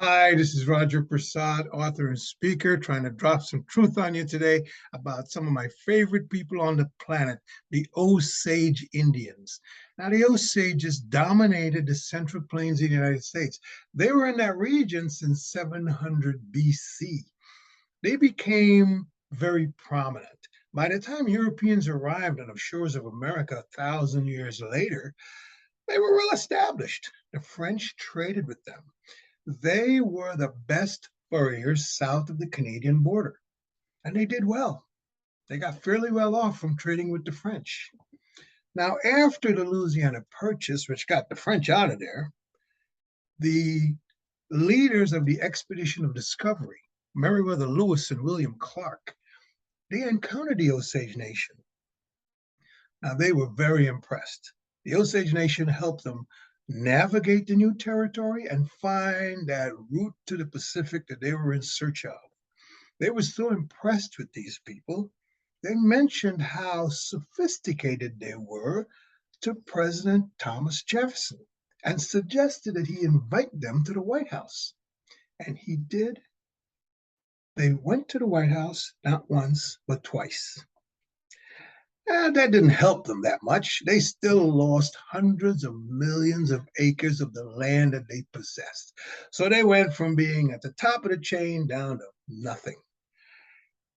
Hi, this is Roger Persaud, author and speaker, trying to drop some truth on you today about some of my favorite people on the planet, the Osage Indians. Now, the Osages dominated the Central Plains of the United States. They were in that region since 700 BC. They became very prominent. By the time Europeans arrived on the shores of America 1,000 years later, they were well established. The French traded with them. They were the best furriers south of the Canadian border, and they did well. They got fairly well off from trading with the French. Now, after the Louisiana Purchase, which got the French out of there, the leaders of the Expedition of Discovery, Meriwether Lewis and William Clark, they encountered the Osage Nation. Now, they were very impressed. The Osage Nation helped them navigate the new territory and find that route to the Pacific that they were in search of. They were so impressed with these people, they mentioned how sophisticated they were to President Thomas Jefferson and suggested that he invite them to the White House. And he did. They went to the White House not once, but twice. And that didn't help them that much. They still lost hundreds of millions of acres of the land that they possessed. So they went from being at the top of the chain down to nothing.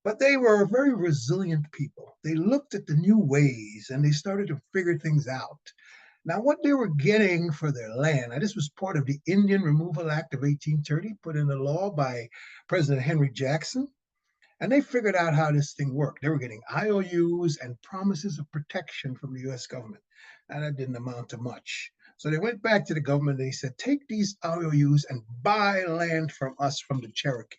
But they were very resilient people. They looked at the new ways and they started to figure things out. Now, what they were getting for their land, now this was part of the Indian Removal Act of 1830, put into law by President Henry Jackson. And they figured out how this thing worked. They were getting IOUs and promises of protection from the US government. And that didn't amount to much. So they went back to the government and they said, take these IOUs and buy land from us from the Cherokee.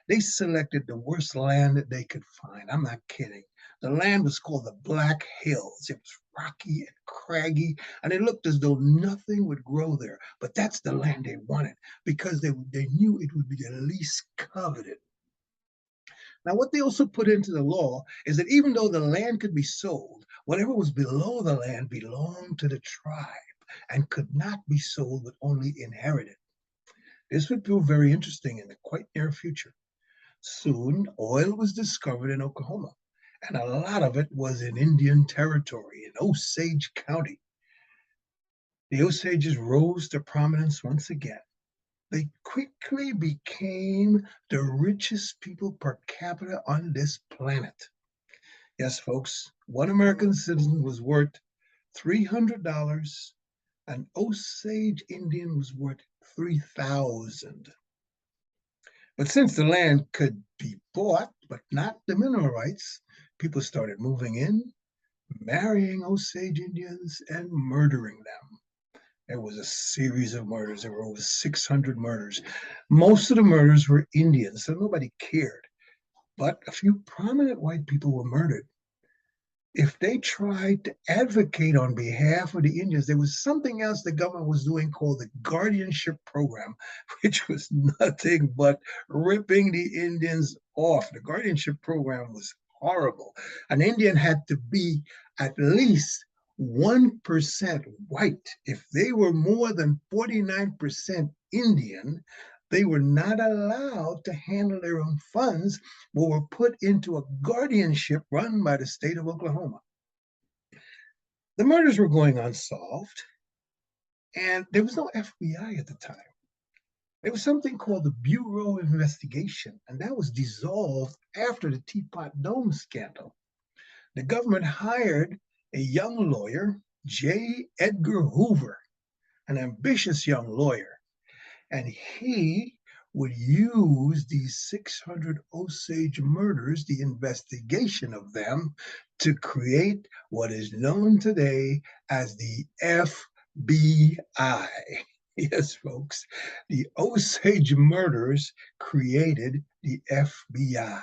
They selected the worst land that they could find. I'm not kidding. The land was called the Black Hills. It was rocky and craggy, and it looked as though nothing would grow there. But that's the land they wanted because they knew it would be the least coveted. Now, what they also put into the law is that even though the land could be sold, whatever was below the land belonged to the tribe and could not be sold but only inherited. This would prove very interesting in the quite near future. Soon, oil was discovered in Oklahoma, and a lot of it was in Indian territory in Osage County. The Osages rose to prominence once again. They quickly became the richest people per capita on this planet. Yes, folks, one American citizen was worth $300. An Osage Indian was worth 3,000. But since the land could be bought, but not the mineral rights, people started moving in, marrying Osage Indians, and murdering them. There was a series of murders. There were over 600 murders. Most of the murders were Indians, so nobody cared. But a few prominent white people were murdered. If they tried to advocate on behalf of the Indians, there was something else the government was doing called the guardianship program, which was nothing but ripping the Indians off. The guardianship program was horrible. An Indian had to be at least 1% white. If they were more than 49% Indian, they were not allowed to handle their own funds, but were put into a guardianship run by the state of Oklahoma. The murders were going unsolved, and there was no FBI at the time. There was something called the Bureau of Investigation, and that was dissolved after the Teapot Dome scandal. The government hired a young lawyer, J. Edgar Hoover, an ambitious young lawyer, and he would use these 600 Osage murders, the investigation of them, to create what is known today as the FBI. Yes, folks, the Osage murders created the FBI.